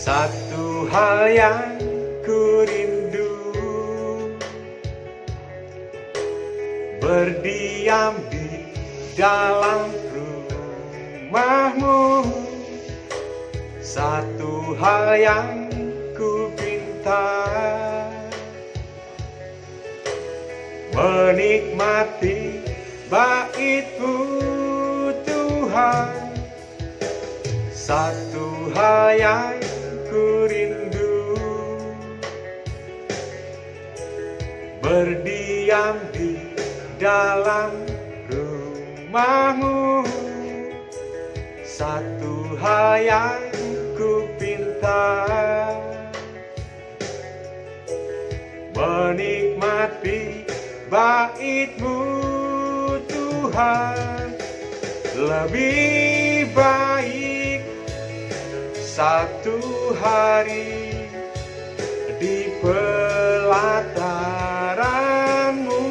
Satu hal yang ku rindu, berdiam di dalam rumahmu. Satu hal yang ku pinta, menikmati bait-Mu Tuhan. Satu hal yang ku rindu, berdiam di dalam rumah-Mu. Satu hal yang ku pinta, menikmati bait-Mu Tuhan. Lebih baik satu hari di pelataran-Mu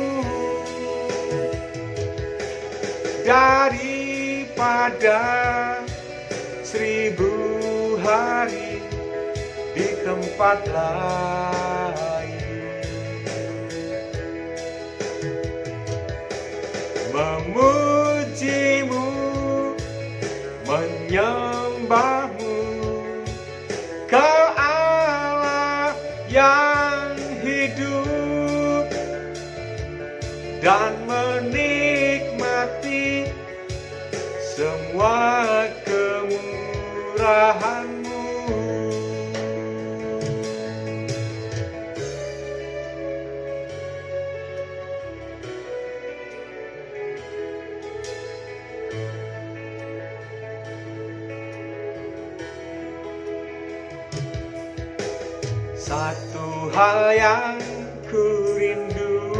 daripada 1000 hari di tempat lain. Memuji-Mu, menyembah-Mu, Kau Allah yang hidup, dan menikmati semua kemurahan-Mu. Satu hal yang ku rindu,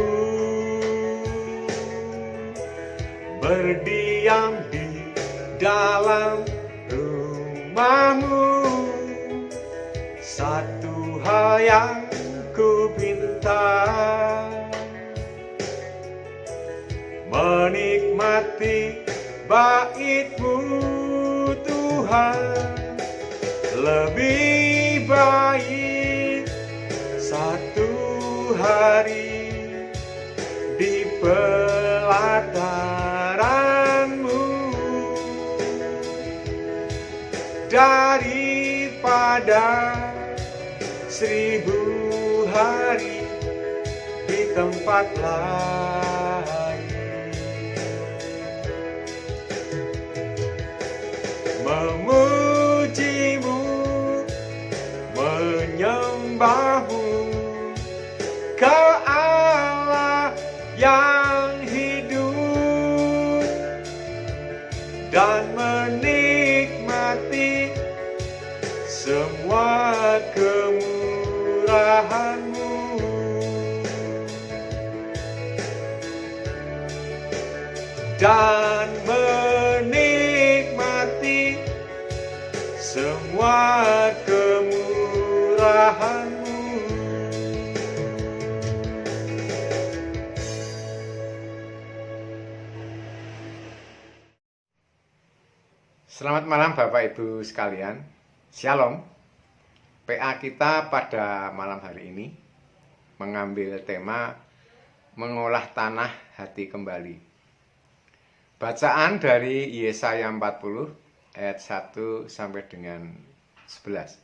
berdiam di dalam rumah-Mu. Satu hal yang ku pinta, menikmati bait-Mu Tuhan. Lebih baik satu hari di pelataran-Mu daripada 1000 hari di tempat lain. Memuji-Mu, menyembah-Mu, Kau Allah yang hidup, dan menikmati semua kemurahan-Mu. Dan menikmati semua kemurahan-Mu. Selamat malam Bapak Ibu sekalian. Shalom. PA kita pada malam hari ini mengambil tema mengolah tanah hati kembali. Bacaan dari Yesaya 40 ayat 1 sampai dengan 11.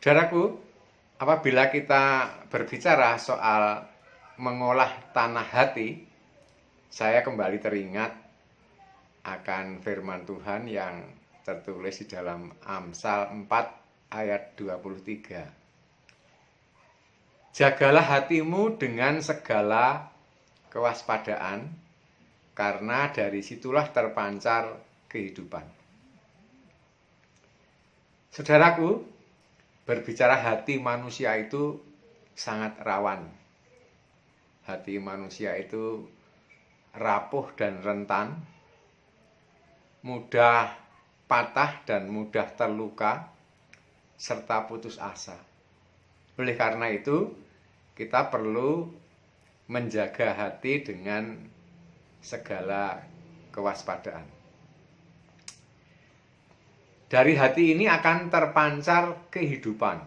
Saudaraku, apabila kita berbicara soal mengolah tanah hati, saya kembali teringat akan firman Tuhan yang tertulis di dalam Amsal 4 ayat 23. Jagalah hatimu dengan segala kewaspadaan, karena dari situlah terpancar kehidupan. Saudaraku, berbicara hati manusia itu sangat rawan. Hati manusia itu rapuh dan rentan, mudah patah dan mudah terluka, serta putus asa. Oleh karena itu, kita perlu menjaga hati dengan segala kewaspadaan. Dari hati ini akan terpancar kehidupan.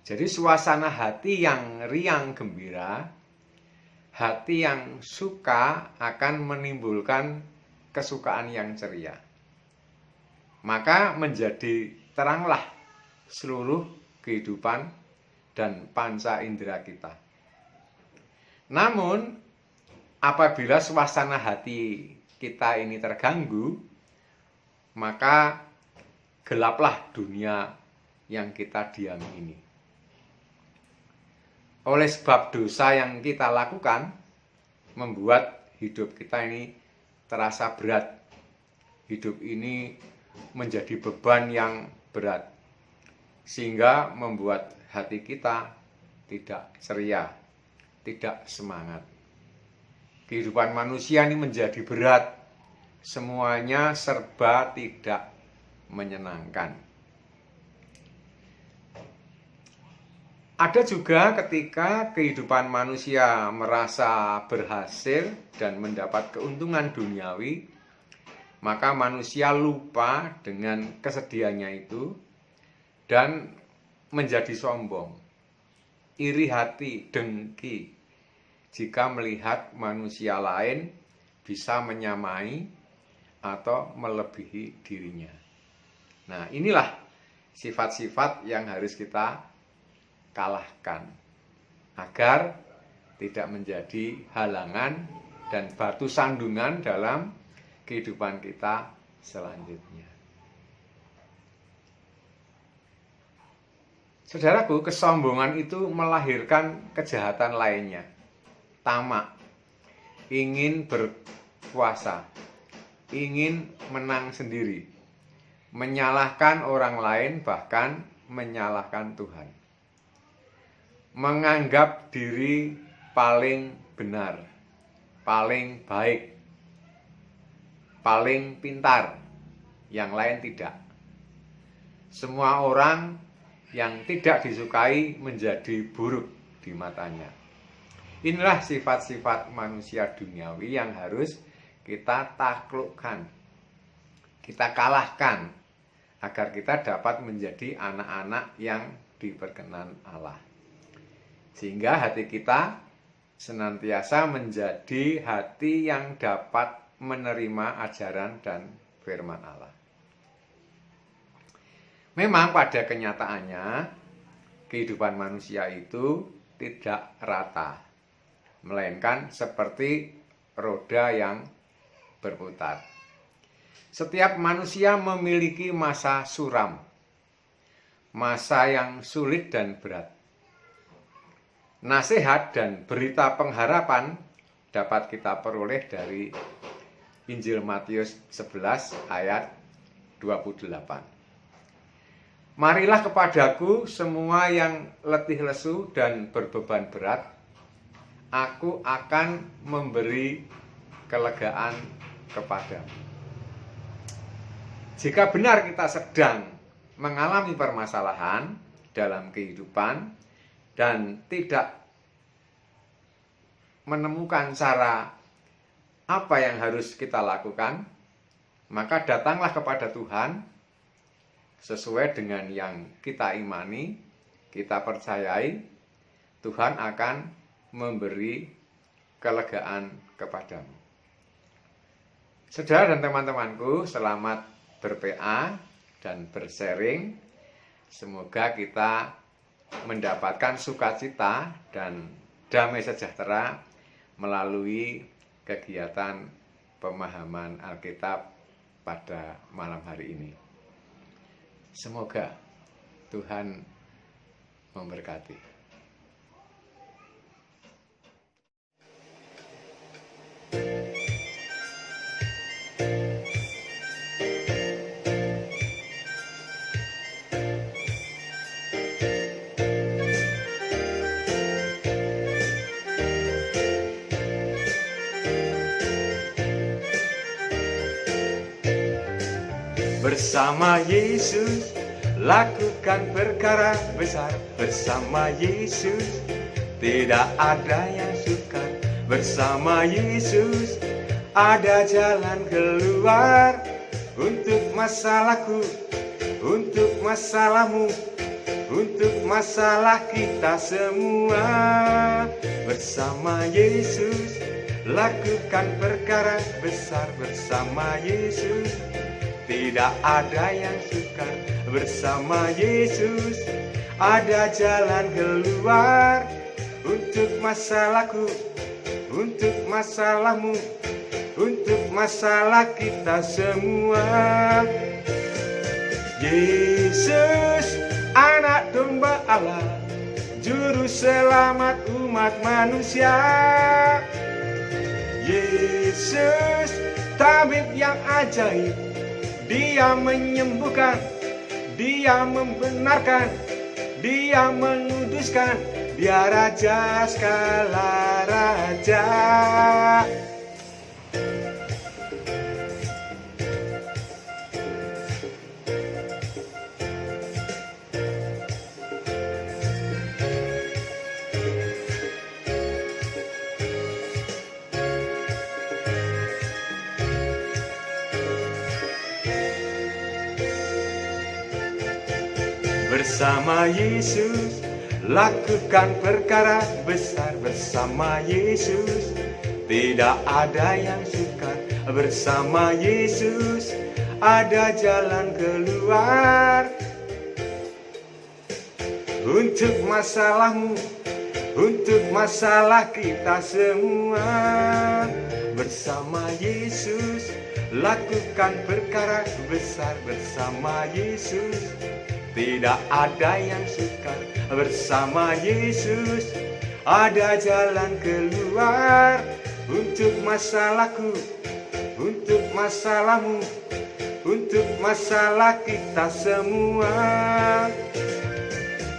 Jadi suasana hati yang riang gembira, hati yang suka akan menimbulkan kesukaan yang ceria. Maka menjadi teranglah seluruh kehidupan dan panca indera kita. Namun, apabila suasana hati kita ini terganggu, maka gelaplah dunia yang kita diami ini. Oleh sebab dosa yang kita lakukan, membuat hidup kita ini terasa berat. Hidup ini menjadi beban yang berat, sehingga membuat hati kita tidak ceria, tidak semangat. Kehidupan manusia ini menjadi berat, semuanya serba tidak menyenangkan. Ada juga ketika kehidupan manusia merasa berhasil dan mendapat keuntungan duniawi, maka manusia lupa dengan kesedihannya itu dan menjadi sombong, iri hati, dengki, jika melihat manusia lain bisa menyamai atau melebihi dirinya. Nah, inilah sifat-sifat yang harus kita kalahkan agar tidak menjadi halangan dan batu sandungan dalam kehidupan kita selanjutnya. Saudaraku, kesombongan itu melahirkan kejahatan lainnya. Tamak, ingin berkuasa, ingin menang sendiri, menyalahkan orang lain, bahkan menyalahkan Tuhan. Menganggap diri paling benar, paling baik, paling pintar, yang lain tidak. Semua orang yang tidak disukai menjadi buruk di matanya. Inilah sifat-sifat manusia duniawi yang harus kita taklukkan, kita kalahkan, agar kita dapat menjadi anak-anak yang diperkenan Allah. Sehingga hati kita senantiasa menjadi hati yang dapat menerima ajaran dan firman Allah. Memang pada kenyataannya, kehidupan manusia itu tidak rata, melainkan seperti roda yang berputar. Setiap manusia memiliki masa suram, masa yang sulit dan berat. Nasihat dan berita pengharapan dapat kita peroleh dari Injil Matius 11 ayat 28. Marilah kepadaku semua yang letih lesu dan berbeban berat, aku akan memberi kelegaan kepadamu. Jika benar kita sedang mengalami permasalahan dalam kehidupan dan tidak menemukan cara apa yang harus kita lakukan, maka datanglah kepada Tuhan sesuai dengan yang kita imani, kita percayai. Tuhan akan memberi kelegaan kepadamu. Saudara dan teman-temanku, selamat ber-PA dan bersharing. Semoga kita mendapatkan sukacita dan damai sejahtera melalui kegiatan pemahaman Alkitab pada malam hari ini. Semoga Tuhan memberkati. Bersama Yesus lakukan perkara besar. Bersama Yesus tidak ada yang sukar. Bersama Yesus ada jalan keluar untuk masalahku, untuk masalahmu, untuk masalah kita semua. Bersama Yesus lakukan perkara besar, bersama Yesus tidak ada yang sukar. Bersama Yesus ada jalan keluar. Untuk masalahku, untuk masalahmu, untuk masalah kita semua. Yesus, anak domba Allah, juru selamat umat manusia. Yesus, tabib yang ajaib, Dia menyembuhkan, Dia membenarkan, Dia menguduskan, Dia Raja segala raja. Bersama Yesus lakukan perkara besar. Bersama Yesus tidak ada yang sukar. Bersama Yesus ada jalan keluar. Untuk masalahmu, untuk masalah kita semua. Bersama Yesus lakukan perkara besar. Bersama Yesus tidak ada yang sukar. Bersama Yesus ada jalan keluar. Untuk masalahku, untuk masalahmu, untuk masalah kita semua.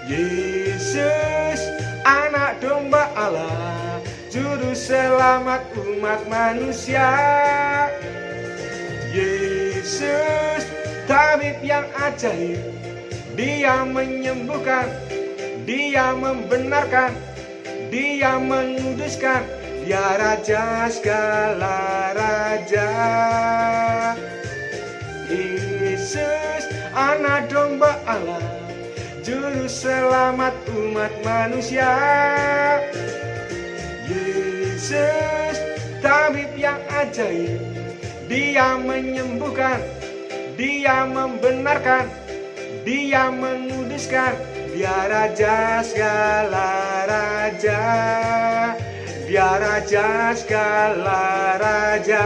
Yesus, anak domba Allah, juru selamat umat manusia. Yesus, tabib yang ajaib, Dia menyembuhkan, Dia membenarkan, Dia menguduskan, Dia Raja segala raja. Yesus, anak domba Allah, juru selamat umat manusia. Yesus, tabib yang ajaib, Dia menyembuhkan, Dia membenarkan, Dia menguduskan, Dia Raja segala raja. Dia Raja segala raja.